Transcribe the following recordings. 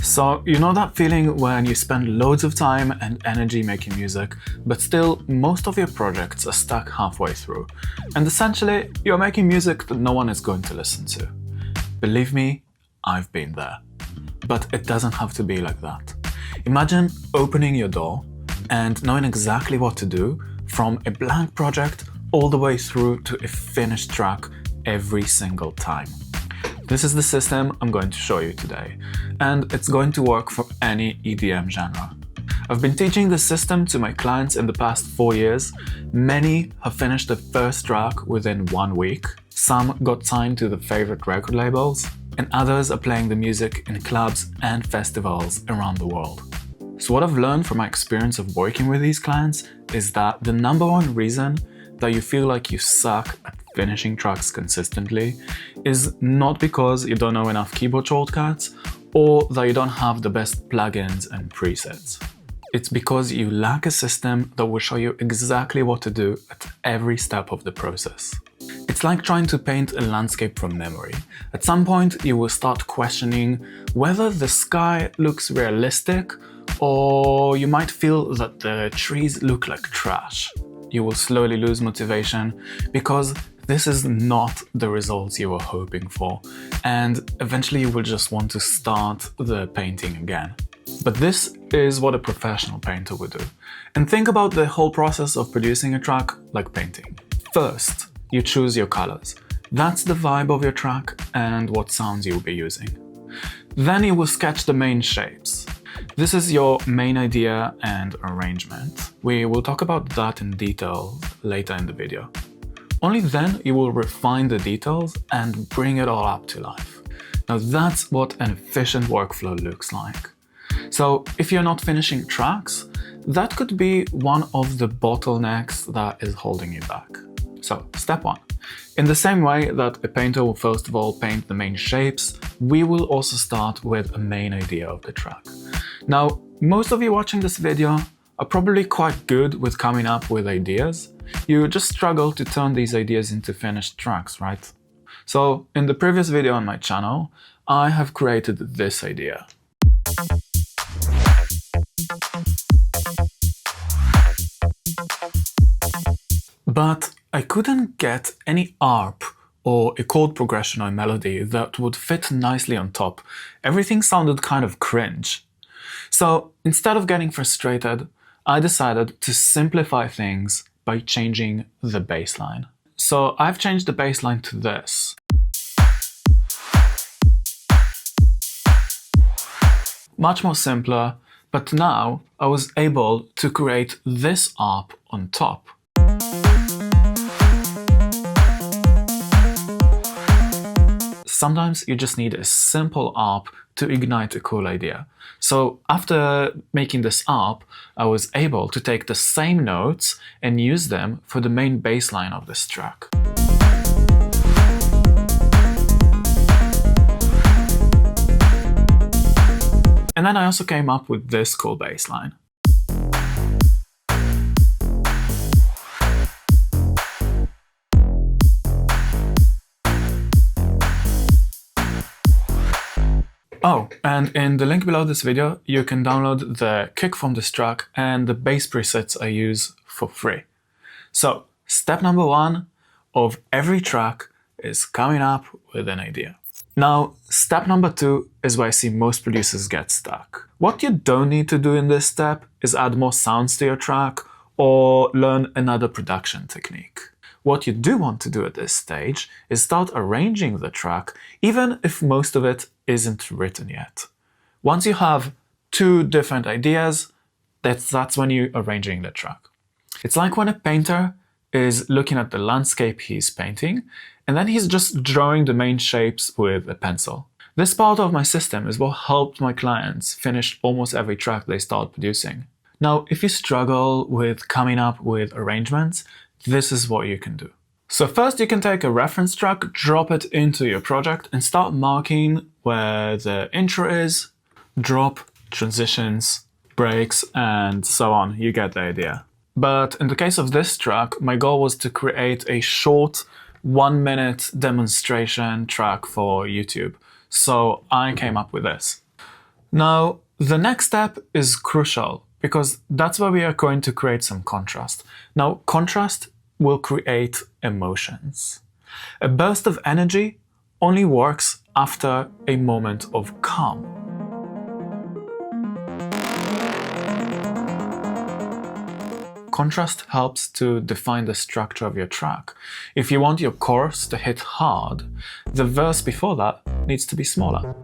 So, you know that feeling when you spend loads of time and energy making music, but still most of your projects are stuck halfway through, and essentially you're making music that no one is going to listen to. Believe me, I've been there. But it doesn't have to be like that. Imagine opening your door and knowing exactly what to do from a blank project all the way through to a finished track every single time. This is the system I'm going to show you today, and it's going to work for any EDM genre. I've been teaching this system to my clients in the past 4 years. Many have finished the first track within 1 week, some got signed to the favorite record labels, and others are playing the music in clubs and festivals around the world. So what I've learned from my experience of working with these clients is that the number one reason that you feel like you suck at finishing tracks consistently is not because you don't know enough keyboard shortcuts or that you don't have the best plugins and presets. It's because you lack a system that will show you exactly what to do at every step of the process. It's like trying to paint a landscape from memory. At some point, you will start questioning whether the sky looks realistic, or you might feel that the trees look like trash. You will slowly lose motivation because this is not the results you were hoping for, and eventually you will just want to start the painting again. But this is what a professional painter would do. And think about the whole process of producing a track like painting. First, you choose your colors. That's the vibe of your track and what sounds you'll be using. Then you will sketch the main shapes. This is your main idea and arrangement. We will talk about that in detail later in the video. Only then you will refine the details and bring it all up to life. Now that's what an efficient workflow looks like. So if you're not finishing tracks, that could be one of the bottlenecks that is holding you back. So step 1. In the same way that a painter will first of all paint the main shapes, we will also start with a main idea of the track. Now, most of you watching this video are probably quite good with coming up with ideas. You just struggle to turn these ideas into finished tracks, right? So, in the previous video on my channel, I have created this idea. But I couldn't get any ARP or a chord progression or melody that would fit nicely on top. Everything sounded kind of cringe. So instead of getting frustrated, I decided to simplify things by changing the bass line. So I've changed the bass line to this. Much more simpler, but now I was able to create this ARP on top. Sometimes you just need a simple ARP to ignite a cool idea. So after making this ARP, I was able to take the same notes and use them for the main bass line of this track. And then I also came up with this cool bass line. Oh, and in the link below this video, you can download the kick from this track and the bass presets I use for free. So, step number 1 of every track is coming up with an idea. Now, step number 2 is where I see most producers get stuck. What you don't need to do in this step is add more sounds to your track or learn another production technique. What you do want to do at this stage is start arranging the track, even if most of it isn't written yet. Once you have 2 different ideas, that's when you're arranging the track. It's like when a painter is looking at the landscape he's painting, and then he's just drawing the main shapes with a pencil. This part of my system is what helped my clients finish almost every track they start producing. Now, if you struggle with coming up with arrangements, this is what you can do. So first you can take a reference track, drop it into your project and start marking where the intro is, drop, transitions, breaks, and so on. You get the idea. But in the case of this track, my goal was to create a short 1-minute demonstration track for YouTube. So I came up with this. Now, the next step is crucial because that's where we are going to create some contrast. Now, contrast will create emotions. A burst of energy only works after a moment of calm. Contrast helps to define the structure of your track. If you want your chorus to hit hard, the verse before that needs to be smaller.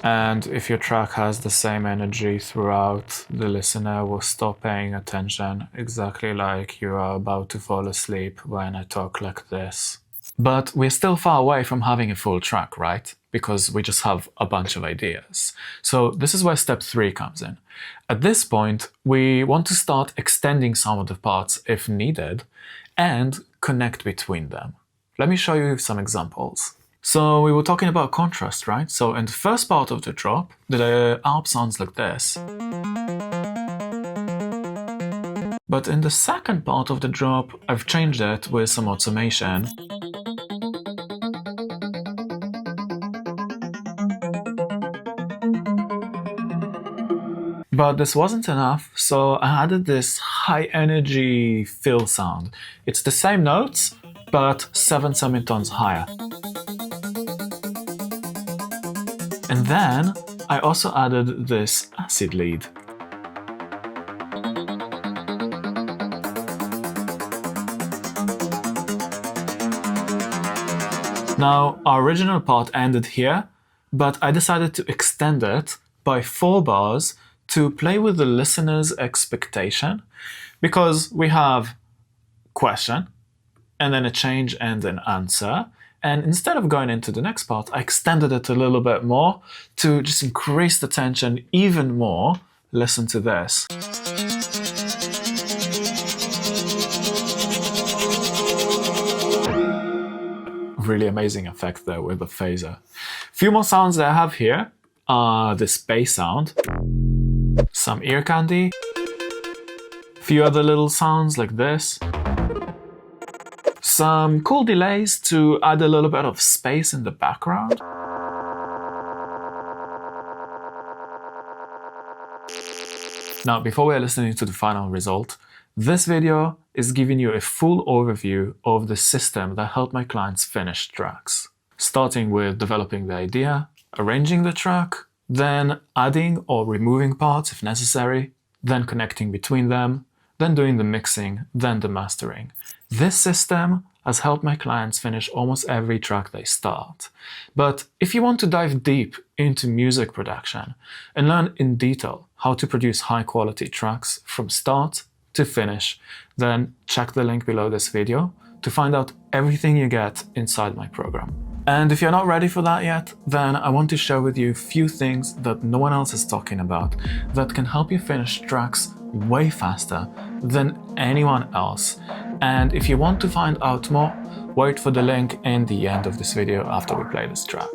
And if your track has the same energy throughout, the listener will stop paying attention, exactly like you are about to fall asleep when I talk like this. But we're still far away from having a full track, right? Because we just have a bunch of ideas. So this is where step 3 comes in. At this point, we want to start extending some of the parts if needed and connect between them. Let me show you some examples. So we were talking about contrast, right? So in the first part of the drop, the ARP sounds like this. But in the second part of the drop, I've changed it with some automation. But this wasn't enough, so I added this high energy fill sound. It's the same notes, but 7 semitones higher. And then I also added this acid lead. Now, our original part ended here, but I decided to extend it by 4 bars to play with the listener's expectation, because we have question, and then a change and an answer. And instead of going into the next part, I extended it a little bit more to just increase the tension even more. Listen to this. Really amazing effect there with the phaser. Few more sounds that I have here are this bass sound, some ear candy, few other little sounds like this, some cool delays to add a little bit of space in the background. Now, before we're listening to the final result, this video is giving you a full overview of the system that helped my clients finish tracks. Starting with developing the idea, arranging the track, then adding or removing parts if necessary, then connecting between them, then doing the mixing, then the mastering. This system has helped my clients finish almost every track they start. But if you want to dive deep into music production and learn in detail how to produce high-quality tracks from start to finish, then check the link below this video to find out everything you get inside my program. And if you're not ready for that yet, then I want to share with you a few things that no one else is talking about that can help you finish tracks way faster than anyone else. And if you want to find out more, wait for the link in the end of this video after we play this track.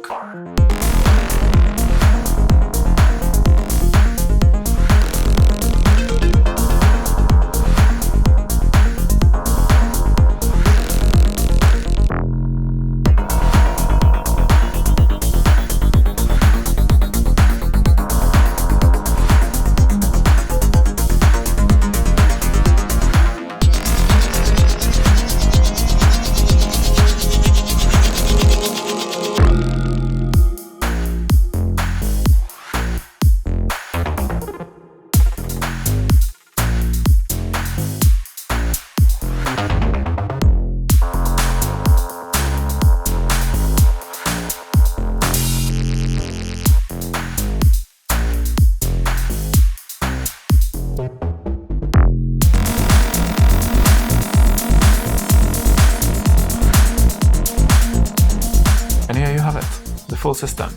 And here you have it, the full system.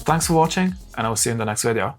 Thanks for watching, and I will see you in the next video.